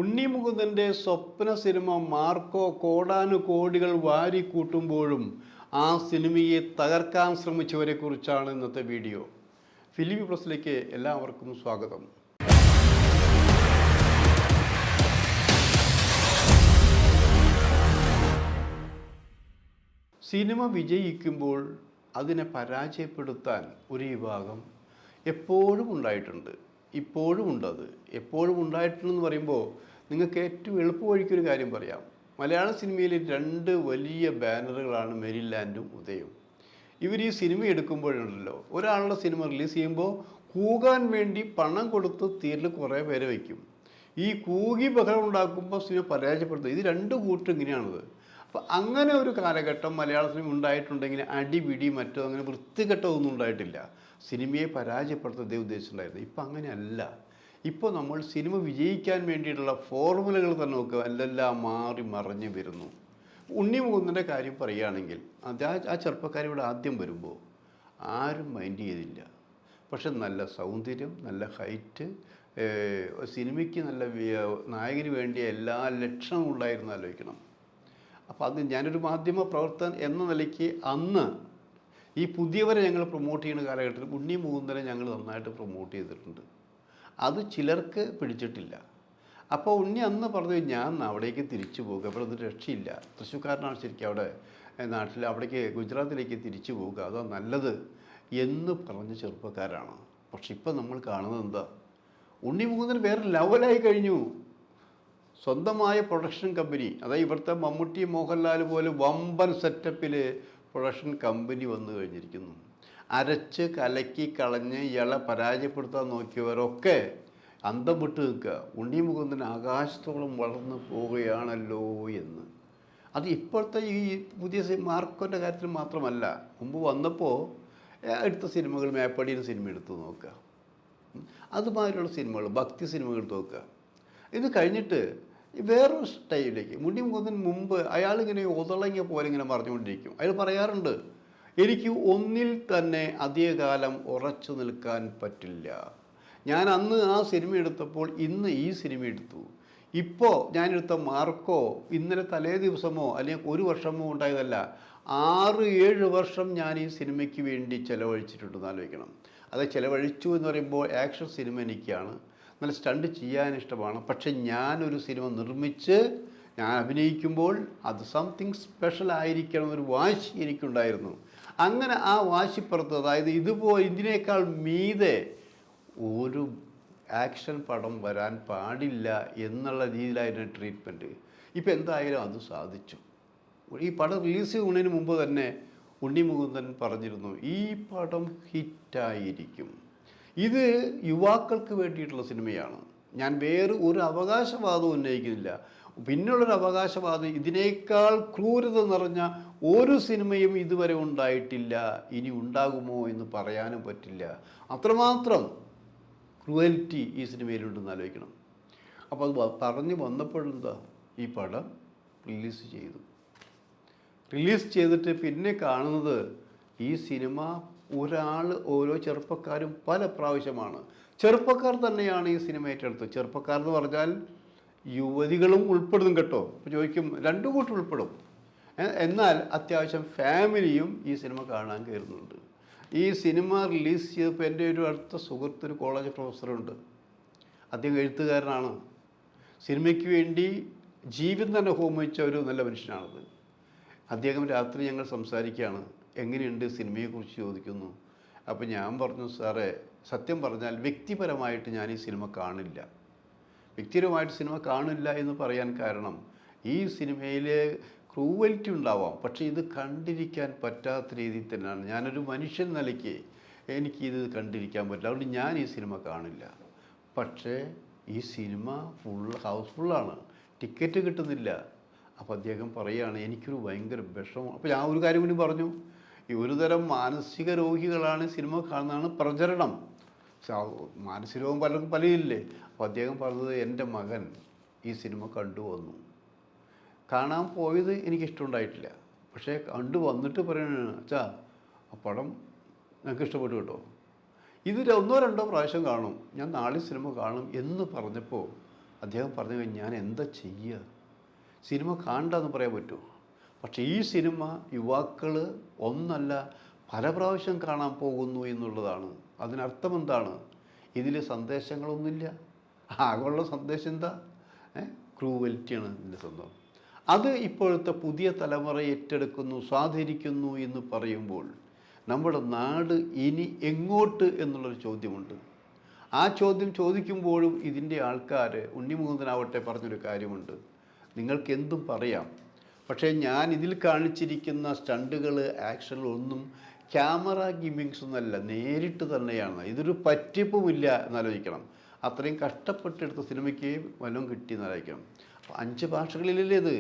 ഉണ്ണി മുകുന്ദൻ്റെ സ്വപ്ന cinema Marco കോടാനുകോടികൾ വാരിക്കൂട്ടുമ്പോഴും ആ സിനിമയെ തകർക്കാൻ ശ്രമിച്ചവരെ കുറിച്ചാണ് ഇന്നത്തെ വീഡിയോ. ഫിലിം പ്ലസിലേക്ക് എല്ലാവർക്കും സ്വാഗതം. സിനിമ വിജയിക്കുമ്പോൾ അതിനെ പരാജയപ്പെടുത്താൻ ഒരു വിഭാഗം എപ്പോഴും ഉണ്ടായിട്ടുണ്ട്, ഇപ്പോഴും ഉണ്ടത്. എപ്പോഴും ഉണ്ടായിട്ടുണ്ടെന്ന് പറയുമ്പോൾ നിങ്ങൾക്ക് ഏറ്റവും എളുപ്പവഴിക്കൊരു കാര്യം പറയാം. മലയാള സിനിമയിൽ രണ്ട് വലിയ ബാനറുകളാണ് മെരിലാൻഡും ഉദയവും. ഇവർ ഈ സിനിമ എടുക്കുമ്പോഴുണ്ടല്ലോ, ഒരാളുടെ സിനിമ റിലീസ് ചെയ്യുമ്പോൾ കൂകാൻ വേണ്ടി പണം കൊടുത്ത് തിയേറ്ററിൽ കുറേ പേരെ വയ്ക്കും. ഈ കൂകി ബഹളം ഉണ്ടാക്കുമ്പോൾ സിനിമ പരാജയപ്പെടുത്തും. ഇത് രണ്ട് കൂട്ടും ഇങ്ങനെയാണത്. അപ്പോൾ അങ്ങനെ ഒരു കാലഘട്ടം മലയാള സിനിമ ഉണ്ടായിട്ടുണ്ടെങ്കിൽ അടിപിടി മറ്റോ അങ്ങനെ വൃത്തികെട്ടതൊന്നും ഉണ്ടായിട്ടില്ല. സിനിമയെ പരാജയപ്പെടുത്തുന്നതേ ഉദ്ദേശിച്ചിട്ടുണ്ടായിരുന്നു. ഇപ്പം അങ്ങനെയല്ല. ഇപ്പോൾ നമ്മൾ സിനിമ വിജയിക്കാൻ വേണ്ടിയിട്ടുള്ള ഫോർമുലകൾ തന്നെ നോക്കുക, എല്ലാം മാറി മറിഞ്ഞ് വരുന്നു. ഉണ്ണി മുകുന്ദൻ്റെ കാര്യം പറയുകയാണെങ്കിൽ ആ ചെറുപ്പക്കാർ ഇവിടെ ആദ്യം വരുമ്പോൾ ആരും മൈൻഡ് ചെയ്തില്ല. പക്ഷെ നല്ല സൗന്ദര്യം, നല്ല ഹൈറ്റ്, സിനിമയ്ക്ക് നല്ല നായകന് വേണ്ടിയ എല്ലാ ലക്ഷണവും ഉണ്ടായിരുന്നു ആലോചിക്കണം. അപ്പോൾ അത് ഞാനൊരു മാധ്യമ പ്രവർത്തകൻ എന്ന നിലയ്ക്ക് അന്ന് ഈ പുതിയവരെ ഞങ്ങൾ പ്രൊമോട്ട് ചെയ്യുന്ന കാലഘട്ടത്തിൽ ഉണ്ണി മുകുന്ദനെ ഞങ്ങൾ നന്നായിട്ട് പ്രൊമോട്ട് ചെയ്തിട്ടുണ്ട്. അത് ചിലർക്ക് പിടിച്ചിട്ടില്ല. അപ്പോൾ ഉണ്ണി അന്ന് പറഞ്ഞു, ഞാൻ അവിടേക്ക് തിരിച്ചു പോകുക, അപ്പോൾ അത് രക്ഷയില്ല, തൃശ്ശൂർക്കാരനാണ് ശരിക്കും അവിടെ നാട്ടിൽ, അവിടേക്ക് ഗുജറാത്തിലേക്ക് തിരിച്ചു പോകുക, അതോ നല്ലത് എന്ന് പറഞ്ഞ ചെറുപ്പക്കാരാണ്. പക്ഷെ ഇപ്പം നമ്മൾ കാണുന്നത് എന്താ, ഉണ്ണി മുകുന്ദൻ വേറെ ലെവലായി കഴിഞ്ഞു. സ്വന്തമായ പ്രൊഡക്ഷൻ കമ്പനി, അതായത് ഇവിടുത്തെ മമ്മൂട്ടി മോഹൻലാൽ പോലെ വമ്പൻ സെറ്റപ്പിൽ പ്രൊഡക്ഷൻ കമ്പനി വന്നു കഴിഞ്ഞിരിക്കുന്നു. അരച്ച് കലക്കി കളഞ്ഞ് ഇയാളെ പരാജയപ്പെടുത്താൻ നോക്കിയവരൊക്കെ അന്തം വിട്ട് നിൽക്കുക. ഉണ്ണി മുകുന്ദൻ ആകാശത്തോളം വളർന്നു പോവുകയാണല്ലോ എന്ന്. അത് ഇപ്പോഴത്തെ ഈ പുതിയ മാർക്കോൻ്റെ കാര്യത്തിൽ മാത്രമല്ല, മുമ്പ് വന്നപ്പോൾ എടുത്ത സിനിമകൾ, മേപ്പടിയുടെ സിനിമ എടുത്ത് നോക്കുക, അതുമാതിരിയുള്ള സിനിമകൾ, ഭക്തി സിനിമകൾ എടുത്ത് നോക്കുക. ഇത് കഴിഞ്ഞിട്ട് വേറൊരു സ്റ്റൈലിലേക്ക് ഉണ്ണി മുകുന്ദൻ മുമ്പ് അയാളിങ്ങനെ ഒതളങ്ങിയ പോലെ ഇങ്ങനെ പറഞ്ഞുകൊണ്ടിരിക്കും. അയാൾ പറയാറുണ്ട്, എനിക്ക് ഒന്നിൽ തന്നെ അധികകാലം ഉറച്ചു നിൽക്കാൻ പറ്റില്ല. ഞാൻ അന്ന് ആ സിനിമ എടുത്തപ്പോൾ ഇന്ന് ഈ സിനിമ എടുത്തു. ഇപ്പോൾ ഞാനെടുത്ത മാർക്കോ ഇന്നലെ തലേ ദിവസമോ അല്ലെങ്കിൽ ഒരു വർഷമോ ഉണ്ടായതല്ല, 6-7 വർഷം ഞാൻ ഈ സിനിമയ്ക്ക് വേണ്ടി ചിലവഴിച്ചിട്ടുണ്ടെന്ന് ആലോചിക്കണം. അത് ചിലവഴിച്ചു എന്ന് പറയുമ്പോൾ ആക്ഷൻ സിനിമ എനിക്കാണ്, നല്ല സ്റ്റണ്ട് ചെയ്യാൻ ഇഷ്ടമാണ്. പക്ഷെ ഞാനൊരു സിനിമ നിർമ്മിച്ച് ഞാൻ അഭിനയിക്കുമ്പോൾ അത് സംതിങ് സ്പെഷ്യൽ ആയിരിക്കണം എന്നൊരു വാശി എനിക്കുണ്ടായിരുന്നു. അങ്ങനെ ആ വാശിപ്പുറത്ത്, അതായത് ഇതിനേക്കാൾ മീതെ ഒരു ആക്ഷൻ പടം വരാൻ പാടില്ല എന്നുള്ള രീതിയിലായിരുന്നു ട്രീറ്റ്മെൻറ്റ്. ഇപ്പം എന്തായാലും അത് സാധിച്ചു. ഈ പടം റിലീസ് ചെയ്യുന്നതിന് മുമ്പ് തന്നെ ഉണ്ണി മുകുന്ദൻ പറഞ്ഞിരുന്നു, ഈ പടം ഹിറ്റായിരിക്കും, ഇത് യുവാക്കൾക്ക് വേണ്ടിയിട്ടുള്ള സിനിമയാണ്, ഞാൻ വേറെ ഒരു അവകാശവാദവും ഉന്നയിക്കുന്നില്ല, പിന്നുള്ളൊരു അവകാശവാദം ഇതിനേക്കാൾ ക്രൂരത നിറഞ്ഞ ഒരു സിനിമയും ഇതുവരെ ഉണ്ടായിട്ടില്ല, ഇനി ഉണ്ടാകുമോ എന്ന് പറയാനും പറ്റില്ല, അത്രമാത്രം ക്രൂവൽറ്റി ഈ സിനിമയിലുണ്ടെന്ന് ആലോചിക്കണം. അപ്പോൾ അത് പറഞ്ഞു വന്നപ്പോഴെന്താ, ഈ പടം റിലീസ് ചെയ്തിട്ട് പിന്നെ കാണുന്നത് ഈ സിനിമ ഓരോ ചെറുപ്പക്കാരും പല പ്രാവശ്യമാണ്, ചെറുപ്പക്കാർ തന്നെയാണ് ഈ സിനിമ ഏറ്റെടുത്തത്. ചെറുപ്പക്കാർ എന്ന് പറഞ്ഞാൽ യുവതികളും ഉൾപ്പെടും കേട്ടോ. ഇപ്പോൾ ചോദിക്കും, രണ്ടു കൂട്ടം ഉൾപ്പെടും. എന്നാൽ അത്യാവശ്യം ഫാമിലിയും ഈ സിനിമ കാണാൻ കയറുന്നുണ്ട്. ഈ സിനിമ റിലീസ് ചെയ്തപ്പോൾ എൻ്റെ ഒരു അടുത്ത സുഹൃത്ത്, ഒരു കോളേജ് പ്രൊഫസറുണ്ട്, അദ്ദേഹം എഴുത്തുകാരനാണ്, സിനിമയ്ക്ക് വേണ്ടി ജീവിതം തന്നെ ഹോമിച്ച ഒരു നല്ല മനുഷ്യനാണത്. അദ്ദേഹം രാത്രി ഞങ്ങൾ സംസാരിക്കുകയാണ്, എങ്ങനെയുണ്ട് സിനിമയെക്കുറിച്ച് ചോദിക്കുന്നു. അപ്പോൾ ഞാൻ പറഞ്ഞു, സാറേ സത്യം പറഞ്ഞാൽ വ്യക്തിപരമായിട്ട് ഞാൻ ഈ സിനിമ കാണില്ല. വ്യക്തിപരമായിട്ട് സിനിമ കാണില്ല എന്ന് പറയാൻ കാരണം, ഈ സിനിമയിൽ ക്രൂവൽറ്റി ഉണ്ടാവാം, പക്ഷേ ഇത് കണ്ടിരിക്കാൻ പറ്റാത്ത രീതിയിൽ തന്നെയാണ്. ഞാനൊരു മനുഷ്യൻ നിലയ്ക്ക് എനിക്കിത് കണ്ടിരിക്കാൻ പറ്റില്ല, അതുകൊണ്ട് ഞാൻ ഈ സിനിമ കാണില്ല. പക്ഷേ ഈ സിനിമ ഹൗസ്ഫുള്ളാണ്, ടിക്കറ്റ് കിട്ടുന്നില്ല. അപ്പോൾ അദ്ദേഹം പറയുകയാണ്, എനിക്കൊരു ഭയങ്കര വിഷമം. അപ്പോൾ ഞാൻ ഒരു കാര്യം കൂടി പറഞ്ഞു, ഈ ഒരുതരം മാനസിക രോഗികളാണ് സിനിമ കാണുന്നതാണ് പ്രചരണം. മാനസിക രോഗം പലർക്കും പലയില്ലേ. അപ്പോൾ അദ്ദേഹം പറഞ്ഞത്, എൻ്റെ മകൻ ഈ സിനിമ കണ്ടുവന്നു, കാണാൻ പോയത് എനിക്കിഷ്ടമുണ്ടായിട്ടില്ല, പക്ഷേ കണ്ടുവന്നിട്ട് പറയണ, അച്ഛാ ആ പടം ഞങ്ങൾക്ക് ഇഷ്ടപ്പെട്ടു കേട്ടോ, ഇത് 1-2 പ്രാവശ്യം കാണും, ഞാൻ നാളെ സിനിമ കാണും എന്ന് പറഞ്ഞപ്പോൾ അദ്ദേഹം പറഞ്ഞു കഴിഞ്ഞാൽ ഞാൻ എന്താ ചെയ്യുക, സിനിമ കാണണ്ടെന്ന് പറയാൻ പറ്റുമോ? പക്ഷേ ഈ സിനിമ യുവാക്കൾ ഒന്നല്ല പല പ്രാവശ്യം കാണാൻ പോകുന്നു എന്നുള്ളതാണ്. അതിനർത്ഥം എന്താണ്? ഇതിൽ സന്ദേശങ്ങളൊന്നുമില്ല. ആകെയുള്ള സന്ദേശം എന്താ? ക്രൂവൽറ്റിയാണ് ഇതിൻ്റെ സ്വന്തം. അത് ഇപ്പോഴത്തെ പുതിയ തലമുറ ഏറ്റെടുക്കുന്നു, സ്വാധീനിക്കുന്നു എന്ന് പറയുമ്പോൾ നമ്മുടെ നാട് ഇനി എങ്ങോട്ട് എന്നുള്ളൊരു ചോദ്യമുണ്ട്. ആ ചോദ്യം ചോദിക്കുമ്പോഴും ഇതിൻ്റെ ആൾക്കാർ, ഉണ്ണിമുകുന്ദനാവട്ടെ പറഞ്ഞൊരു കാര്യമുണ്ട്, നിങ്ങൾക്ക് എന്തും പറയാം, പക്ഷേ ഞാൻ ഇതിൽ കാണിച്ചിരിക്കുന്ന സ്റ്റണ്ടുകൾ, ആക്ഷനുകളൊന്നും ക്യാമറ ഗിമ്മിങ്സ് ഒന്നല്ല, നേരിട്ട് തന്നെയാണ്. ഇതൊരു പറ്റിപ്പുമില്ല എന്നാലോചിക്കണം. അത്രയും കഷ്ടപ്പെട്ടെടുത്ത സിനിമയ്ക്ക് വല്ലതും കിട്ടിയെന്നാലോചിക്കണം. അപ്പോൾ 5 ഭാഷകളിലല്ലേ ഇത്?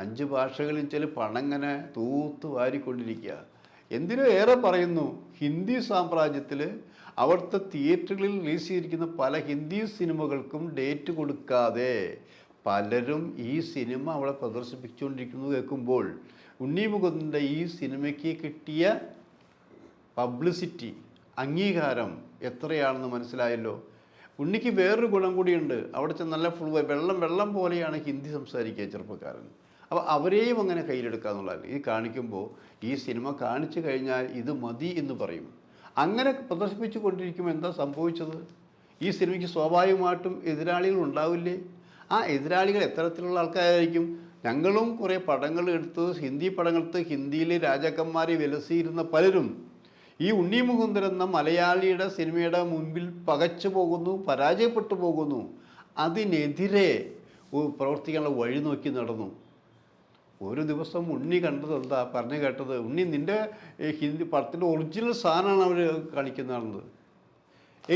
5 ഭാഷകളിൽ ചില പണങ്ങനെ തൂത്ത് വാരിക്കൊണ്ടിരിക്കുക. എന്തിനു ഏറെ പറയുന്നു, ഹിന്ദി സാമ്രാജ്യത്തിൽ അവിടുത്തെ തിയേറ്ററുകളിൽ റിലീസ് ചെയ്തിരിക്കുന്ന പല ഹിന്ദി സിനിമകൾക്കും ഡേറ്റ് കൊടുക്കാതെ പലരും ഈ സിനിമ അവിടെ പ്രദർശിപ്പിച്ചുകൊണ്ടിരിക്കുന്നു കേൾക്കുമ്പോൾ ഉണ്ണിമുകുന്ദൻ്റെ ഈ സിനിമയ്ക്ക് കിട്ടിയ പബ്ലിസിറ്റി, അംഗീകാരം എത്രയാണെന്ന് മനസ്സിലായല്ലോ. ഉണ്ണിക്ക് വേറൊരു ഗുണം കൂടിയുണ്ട്. അവിടെ ചെന്ന് നല്ല ഫുൾ വെള്ളം പോലെയാണ് ഹിന്ദി സംസാരിക്കുക ചെറുപ്പക്കാരൻ. അപ്പോൾ അവരെയും അങ്ങനെ കയ്യിലെടുക്കുക എന്നുള്ളതല്ല. ഇത് കാണിക്കുമ്പോൾ ഈ സിനിമ കാണിച്ചു കഴിഞ്ഞാൽ ഇത് മതി എന്ന് പറയും. അങ്ങനെ പ്രദർശിപ്പിച്ചു കൊണ്ടിരിക്കുമ്പോൾ എന്താ സംഭവിച്ചത്? ഈ സിനിമയ്ക്ക് സ്വാഭാവികമായിട്ടും എതിരാളികൾ ഉണ്ടാവില്ലേ? ആ എതിരാളികൾ എത്തരത്തിലുള്ള ആൾക്കാരായിരിക്കും? ഞങ്ങളും കുറേ പടങ്ങൾ എടുത്ത്, ഹിന്ദി പടങ്ങളെടുത്ത് ഹിന്ദിയിലെ രാജാക്കന്മാരെ വിലസിയിരുന്ന പലരും ഈ ഉണ്ണിമുകുന്ദൻ എന്ന മലയാളിയുടെ സിനിമയുടെ മുൻപിൽ പകച്ചു പോകുന്നു, പരാജയപ്പെട്ടു പോകുന്നു. അതിനെതിരെ പ്രവർത്തിക്കാനുള്ള വഴി നോക്കി നടന്നു. ഒരു ദിവസം ഉണ്ണി കണ്ടത് എന്താ പറഞ്ഞു കേട്ടത്? ഉണ്ണി നിൻ്റെ ഹിന്ദി പടത്തിൻ്റെ ഒറിജിനൽ സാധനമാണ് അവർ കാണിക്കുന്നതാണെന്ന്.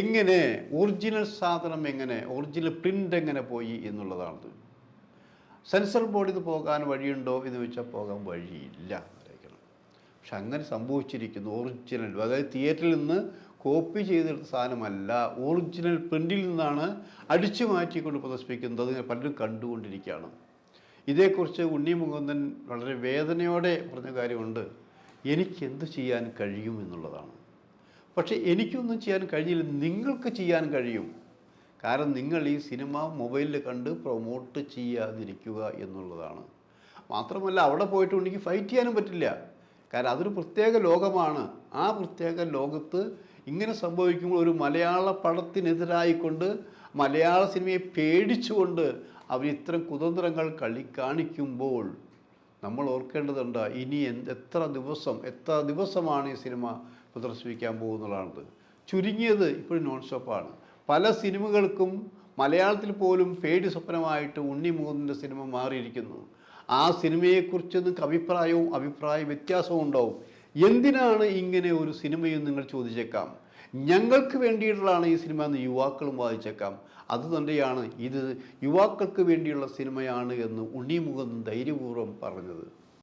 എങ്ങനെ ഒറിജിനൽ സാധനം, എങ്ങനെ ഒറിജിനൽ പ്രിൻ്റ് എങ്ങനെ പോയി എന്നുള്ളതാണ്. സെൻസർ ബോർഡിൽ നിന്ന് പോകാൻ വഴിയുണ്ടോ എന്ന് ചോദിച്ചാൽ പോകാൻ വഴിയില്ല എന്നറിയിക്കണം. പക്ഷെ അങ്ങനെ സംഭവിച്ചിരിക്കുന്നു. ഒറിജിനൽ, അതായത് തിയേറ്ററിൽ നിന്ന് കോപ്പി ചെയ്തെടുത്ത സാധനമല്ല, ഒറിജിനൽ പ്രിൻ്റിൽ നിന്നാണ് അടിച്ചു മാറ്റിക്കൊണ്ട് പ്രദർശിപ്പിക്കുന്നത്. പലരും കണ്ടുകൊണ്ടിരിക്കുകയാണ്. ഇതേക്കുറിച്ച് ഉണ്ണിമുകുന്ദൻ വളരെ വേദനയോടെ പറഞ്ഞ കാര്യമുണ്ട്, എനിക്കെന്ത് ചെയ്യാൻ കഴിയും എന്നുള്ളതാണ്. പക്ഷേ എനിക്കൊന്നും ചെയ്യാൻ കഴിഞ്ഞില്ല, നിങ്ങൾക്ക് ചെയ്യാൻ കഴിയും. കാരണം നിങ്ങൾ ഈ സിനിമ മൊബൈലിൽ കണ്ട് പ്രൊമോട്ട് ചെയ്യാതിരിക്കുക എന്നുള്ളതാണ്. മാത്രമല്ല അവിടെ പോയിട്ട് ഉണ്ടെങ്കിൽ ഫൈറ്റ് ചെയ്യാനും പറ്റില്ല. കാരണം അതൊരു പ്രത്യേക ലോകമാണ്. ആ പ്രത്യേക ലോകത്ത് ഇങ്ങനെ സംഭവിക്കുമ്പോൾ ഒരു മലയാള പടത്തിനെതിരായിക്കൊണ്ട്, മലയാള സിനിമയെ പേടിച്ചുകൊണ്ട് അവർ ഇത്തരം കുതന്ത്രങ്ങൾ കാണിക്കുമ്പോൾ നമ്മൾ ഓർക്കേണ്ടതുണ്ട്, ഇനി എത്ര ദിവസമാണ് ഈ സിനിമ പ്രദർശിപ്പിക്കാൻ പോകുന്നതാണ്. ചുരുങ്ങിയത് ഇപ്പോഴും നോൺ സ്റ്റോപ്പാണ്. പല സിനിമകൾക്കും മലയാളത്തിൽ പോലും പേടി സ്വപ്നമായിട്ട് ഉണ്ണിമുകുന്ദൻ്റെ സിനിമ മാറിയിരിക്കുന്നു. ആ സിനിമയെക്കുറിച്ച് നിങ്ങൾക്ക് അഭിപ്രായ വ്യത്യാസവും ഉണ്ടാവും. എന്തിനാണ് ഇങ്ങനെ ഒരു സിനിമയും നിങ്ങൾ ചോദിച്ചേക്കാം. ഞങ്ങൾക്ക് വേണ്ടിയിട്ടുള്ളതാണ് ഈ സിനിമ എന്ന് യുവാക്കളും വാദിച്ചേക്കാം. അതുതന്നെയാണ് ഇത് യുവാക്കൾക്ക് വേണ്ടിയുള്ള സിനിമയാണ് എന്ന് ഉണ്ണിമുകുന്ദൻ ധൈര്യപൂർവ്വം പറഞ്ഞത്.